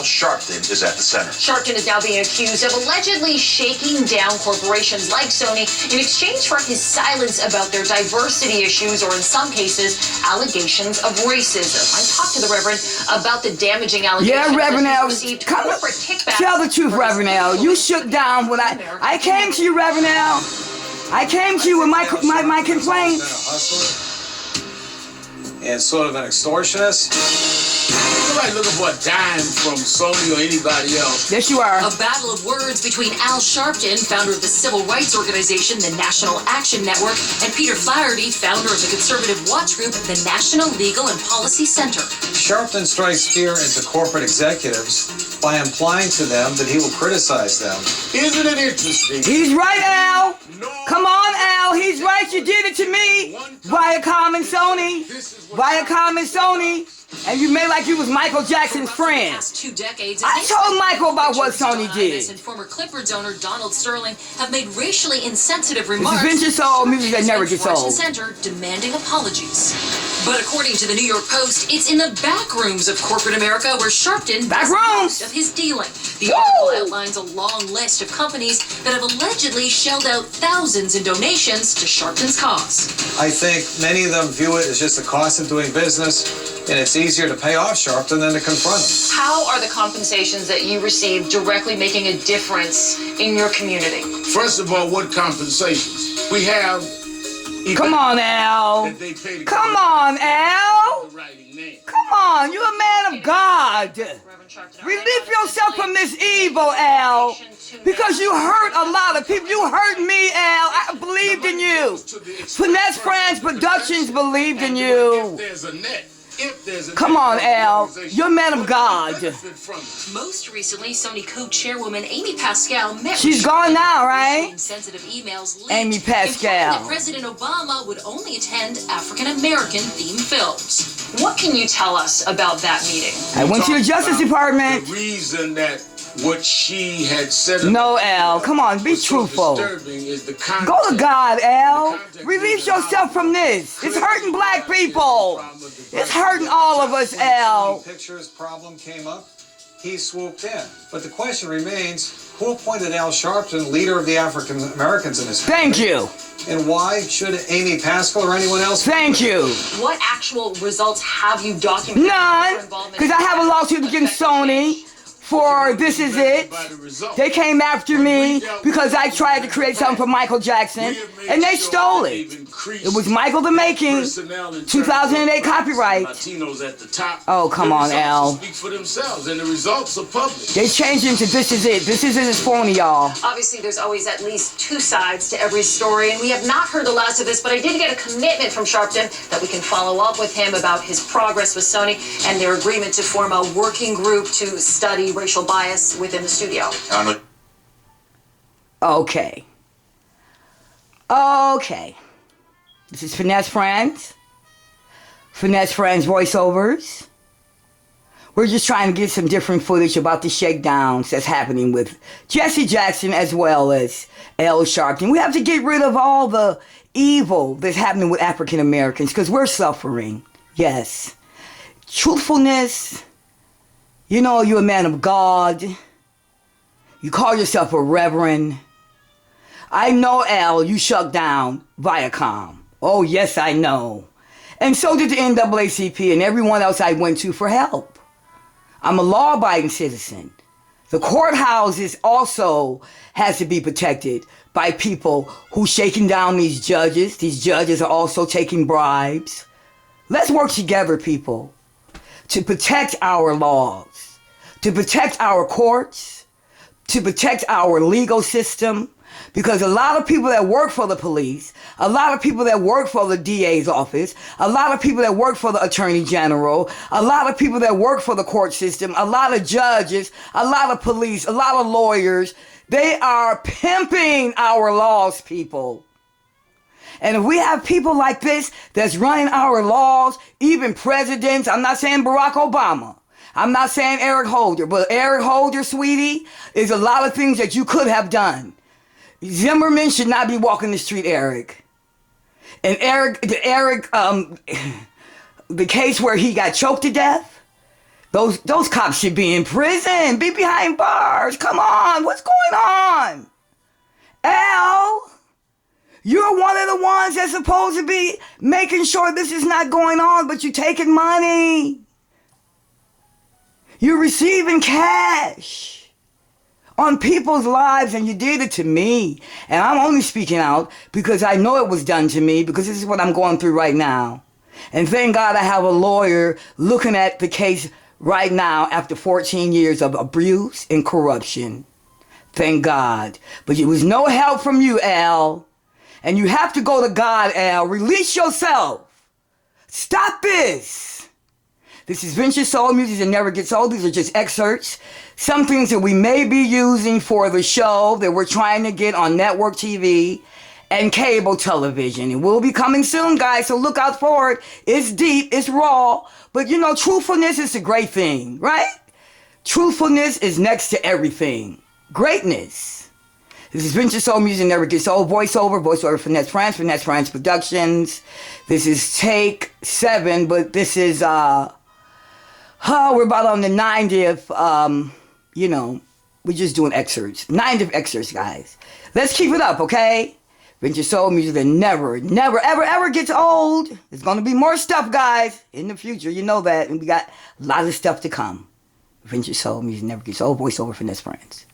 Al Sharpton is at the center. Sharpton is now being accused of allegedly shaking down corporations like Sony in exchange for his silence about their diversity issues or, in some cases, allegations of racism. I talked to the Reverend about the damaging allegations. Yeah, Reverend Al, tell the truth, Reverend Al. You shook down when I came to you, Reverend Al. I came to you with my complaint. And sort of an extortionist. Nobody looking for a dime from Sony or anybody else. Yes, you are. A battle of words between Al Sharpton, founder of the civil rights organization, the National Action Network, and Peter Flaherty, founder of the conservative watch group, the National Legal and Policy Center. Sharpton strikes fear into corporate executives by implying to them that he will criticize them. Isn't it interesting? He's right, Al. No. Come on, Al. He's right. You did it to me. Viacom and Sony. Viacom and Sony. And you made like you was Michael Jackson's friend. I told Michael about what Sony did. And former Clifford's owner Donald Sterling have made racially insensitive remarks. This is vintage soul music that never gets old. Center demanding apologies. But according to the New York Post, it's in the back rooms of corporate America where Sharpton does most of his dealing. The article outlines a long list of companies that have allegedly shelled out thousands in donations to Sharpton's cause. I think many of them view it as just a cost of doing business, and it's easier to pay off Sharpton than to confront him. How are the compensations that you receive directly making a difference in your community? First of all, what compensations? We have... Come on, Al. Come on, Al. Come on, you're a man of God. Relieve yourself from this evil, Al. Because you hurt a lot of people. You hurt me, Al. I believed in you. Finesse France Productions believed in you. Come on, Al. You're a man of God. Most recently, Sony co-chairwoman Amy Pascal met. She's gone now, right? Sensitive emails Amy Pascal. That President Obama would only attend African-American themed films. What can you tell us about that meeting? I went to the Justice Department. The reason that what she had said. No, Al. Come on, be truthful. Go to God, Al. Release yourself from this. It's hurting black people. It's hurting all of us, Al. Pictures problem came up. He swooped in. But the question remains, who appointed Al Sharpton leader of the African Americans in this country? Thank you. And why should Amy Pascal or anyone else? Thank you. What actual results have you documented? None. Because I have a lawsuit against Sony for This Is It. They came after me because I tried to create something for Michael Jackson, and they stole it. It was Michael the Making, 2008 copyright. Oh, come on, Al. They changed it to This Is It. This Is It is phony, y'all. Obviously, there's always at least two sides to every story, and we have not heard the last of this, but I did get a commitment from Sharpton that we can follow up with him about his progress with Sony and their agreement to form a working group to study racial bias within the studio. Okay. Okay. This is Finesse Friends. Finesse Friends voiceovers. We're just trying to get some different footage about the shakedowns that's happening with Jesse Jackson as well as Al Sharpton. We have to get rid of all the evil that's happening with African Americans because we're suffering. Yes. Truthfulness. You know, you're a man of God. You call yourself a reverend. I know, Al, you shut down Viacom. Oh, yes, I know. And so did the NAACP and everyone else I went to for help. I'm a law-abiding citizen. The courthouses also has to be protected by people who shaking down these judges. These judges are also taking bribes. Let's work together, people, to protect our laws, to protect our courts, to protect our legal system. Because a lot of people that work for the police, a lot of people that work for the DA's office, a lot of people that work for the Attorney General, a lot of people that work for the court system, a lot of judges, a lot of police, a lot of lawyers, they are pimping our laws, people. And if we have people like this that's running our laws, even presidents, I'm not saying Barack Obama, I'm not saying Eric Holder, but Eric Holder, sweetie, is a lot of things that you could have done. Zimmerman should not be walking the street, Eric. And the case where he got choked to death, Those cops should be in prison, be behind bars. Come on, what's going on? Al, you're one of the ones that's supposed to be making sure this is not going on, but you're taking money. You're receiving cash on people's lives, and you did it to me. And I'm only speaking out because I know it was done to me, because this is what I'm going through right now. And thank God I have a lawyer looking at the case right now after 14 years of abuse and corruption. Thank God. But it was no help from you, Al. And you have to go to God, Al. Release yourself. Stop this. This is Venture Soul Music that never gets old. These are just excerpts. Some things that we may be using for the show that we're trying to get on network TV and cable television. It will be coming soon, guys, so look out for it. It's deep, it's raw, but you know, truthfulness is a great thing, right? Truthfulness is next to everything. Greatness. This is Venture Soul Music Never Gets Old. Voiceover Finesse France Productions. This is take 7, but this is, we're about on the 90th, you know, we're just doing excerpts. 90th excerpts, guys. Let's keep it up, okay? Venture Soul Music that never, ever gets old. There's going to be more stuff, guys, in the future. You know that. And we got a lot of stuff to come. Venture Soul Music never gets old. Voiceover Finesse France.